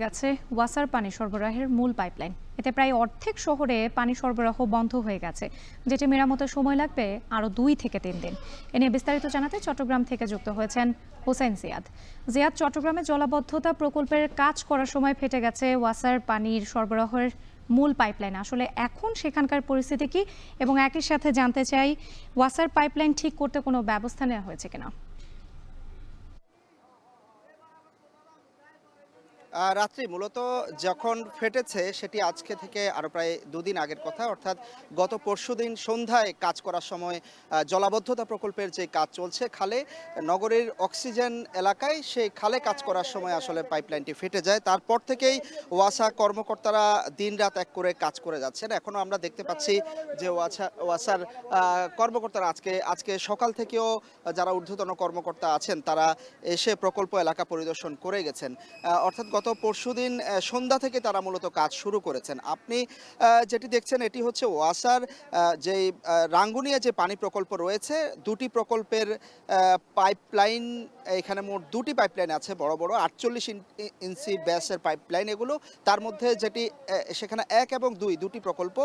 গেছে ওয়াসার পানি সরবরাহের মূল পাইপলাইন। এতে প্রায় অর্ধেক শহরে পানি সরবরাহ বন্ধ হয়ে গেছে, যেটি মেরামতের সময় লাগবে আরও 2 থেকে 3 দিন। এ নিয়ে বিস্তারিত জানাতে চট্টগ্রাম থেকে যুক্ত হয়েছেন হোসেন জিয়াদ। চট্টগ্রামে জলাবদ্ধতা প্রকল্পের কাজ করার সময় ফেটে গেছে ওয়াসার পানির সরবরাহের মূল পাইপলাইন। আসলে এখন সেখানকার পরিস্থিতি কি, এবং একই সাথে জানতে চাই ওয়াসার পাইপলাইন ঠিক করতে কোনো ব্যবস্থা নেওয়া হয়েছে কিনা। রাত্রি মূলত যখন ফেটেছে সেটি আজকে থেকে আরও প্রায় 2 দিন আগের কথা, অর্থাৎ গত পরশুদিন সন্ধ্যায় কাজ করার সময় জলাবদ্ধতা প্রকল্পের যে কাজ চলছে খালে, নগরীর অক্সিজেন এলাকায় সেই খালে কাজ করার সময় আসলে পাইপলাইনটি ফেটে যায়। তারপর থেকেই ওয়াসা কর্মকর্তারা দিনরাত এক করে কাজ করে যাচ্ছেন। এখনও আমরা দেখতে পাচ্ছি যে ওয়াসার কর্মকর্তারা আজকে সকাল থেকেও যারা ঊর্ধ্বতন কর্মকর্তা আছেন তারা এসে প্রকল্প এলাকা পরিদর্শন করে গেছেন। অর্থাৎ গত পরশুদিন সন্ধ্যা থেকে তারা মূলত কাজ শুরু করেছেন। আপনি যেটি দেখছেন এটি হচ্ছে ওয়াসার যেই রাঙ্গুনিয়া যে পানি প্রকল্প রয়েছে, দুটি প্রকল্পের পাইপলাইন। এখানে মোট 2টি পাইপলাইন আছে, বড় বড় 48 ইঞ্চি ব্যাসের পাইপলাইন এগুলো। তার মধ্যে যেটি সেখানে 1 এবং 2 দুটি প্রকল্প।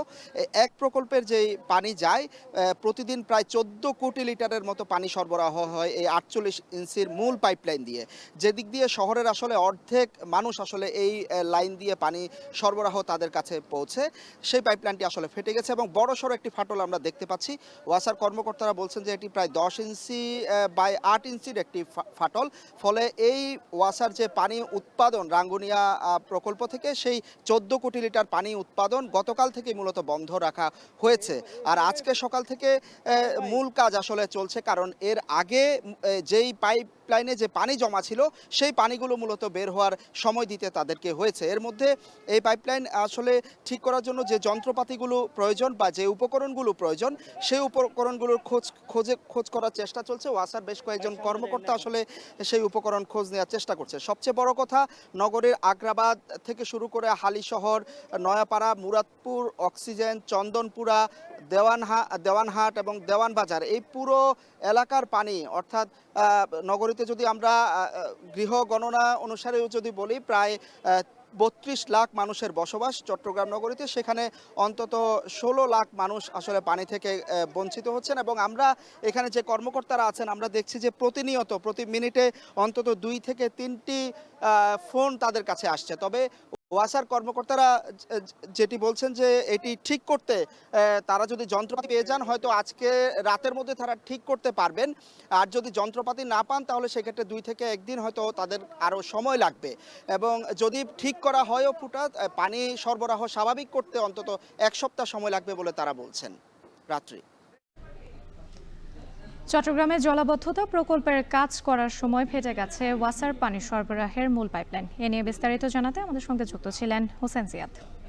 এক প্রকল্পের যেই পানি যায় প্রতিদিন প্রায় 14 কোটি লিটারের মতো পানি সরবরাহ হয় এই 48 ইঞ্চির মূল পাইপলাইন দিয়ে। যেদিক দিয়ে শহরের আসলে অর্ধেক মানুষ আসলে এই লাইন দিয়ে পানি সরবরাহ তাদের কাছে পৌঁছে, সেই পাইপলাইনটি আসলে ফেটে গেছে এবং বড়সড় একটি ফাটল আমরা দেখতে পাচ্ছি। ওয়াসার কর্মকর্তারা বলছেন যে এটি প্রায় 10 ইঞ্চি বাই 8 ইঞ্চির একটি ফাটল। ফলে এই ওয়াসার যে পানি উৎপাদন রাঙ্গুনিয়া প্রকল্প থেকে সেই 14 কোটি লিটার পানি উৎপাদন গতকাল থেকে মূলত বন্ধ রাখা হয়েছে। আর আজকে সকাল থেকে মূল কাজ আসলে চলছে, কারণ এর আগে যেই পাইপলাইনে যে পানি জমা ছিল সেই পানিগুলো মূলত বের হওয়ার সময় দিতে তাদেরকে হয়েছে। এর মধ্যে এই পাইপলাইন আসলে ঠিক করার জন্য যে যন্ত্রপাতিগুলো প্রয়োজন বা যে উপকরণগুলো প্রয়োজন সেই উপকরণগুলোর খোঁজ করার চেষ্টা চলছে। ওয়াসার বেশ কয়েকজন কর্মকর্তা আসলে সেই উপকরণ খোঁজ নেওয়ার চেষ্টা করছে। সবচেয়ে বড় কথা, নগরের আগ্রাবাদ থেকে শুরু করে হালিশহর, নয়াপাড়া, মুরাদপুর, অক্সিজেন, চন্দনপুরা, দেওয়ানহাট এবং দেওয়ানবাজার, এই পুরো এলাকার পানি, অর্থাৎ নগরীতে যদি আমরা গৃহ গণনা অনুসারেও যদি বলি প্রায় 32 লাখ মানুষের বসবাস চট্টগ্রাম নগরীতে, সেখানে অন্তত 16 লাখ মানুষ আসলে পানি থেকে বঞ্চিত হচ্ছেন। এবং আমরা এখানে যে কর্মকর্তারা আছেন আমরা দেখছি যে প্রতিনিয়ত প্রতি মিনিটে অন্তত 2 থেকে 3টি ফোন তাদের কাছে আসছে। তবে ওয়াসার কর্মকর্তারা যেটি বলছেন যে এটি ঠিক করতে তারা যদি যন্ত্রপাতি পেয়ে যান হয়তো আজকে রাতের মধ্যে তারা ঠিক করতে পারবেন। আর যদি যন্ত্রপাতি না পান তাহলে সেক্ষেত্রে 2 থেকে 1 দিন হয়তো তাদের আরও সময় লাগবে। এবং যদি ঠিক করা হয়ও পানি সরবরাহ স্বাভাবিক করতে অন্তত 1 সপ্তাহ সময় লাগবে বলে তারা বলছেন। রাত্রি চট্টগ্রামে জলাবদ্ধতা প্রকল্পের কাজ করার সময় ফেটে গেছে ওয়াসার পানি সরবরাহের মূল পাইপলাইন। এ নিয়ে বিস্তারিত জানাতে আমাদের সঙ্গে যুক্ত ছিলেন হোসেন জিয়াদ।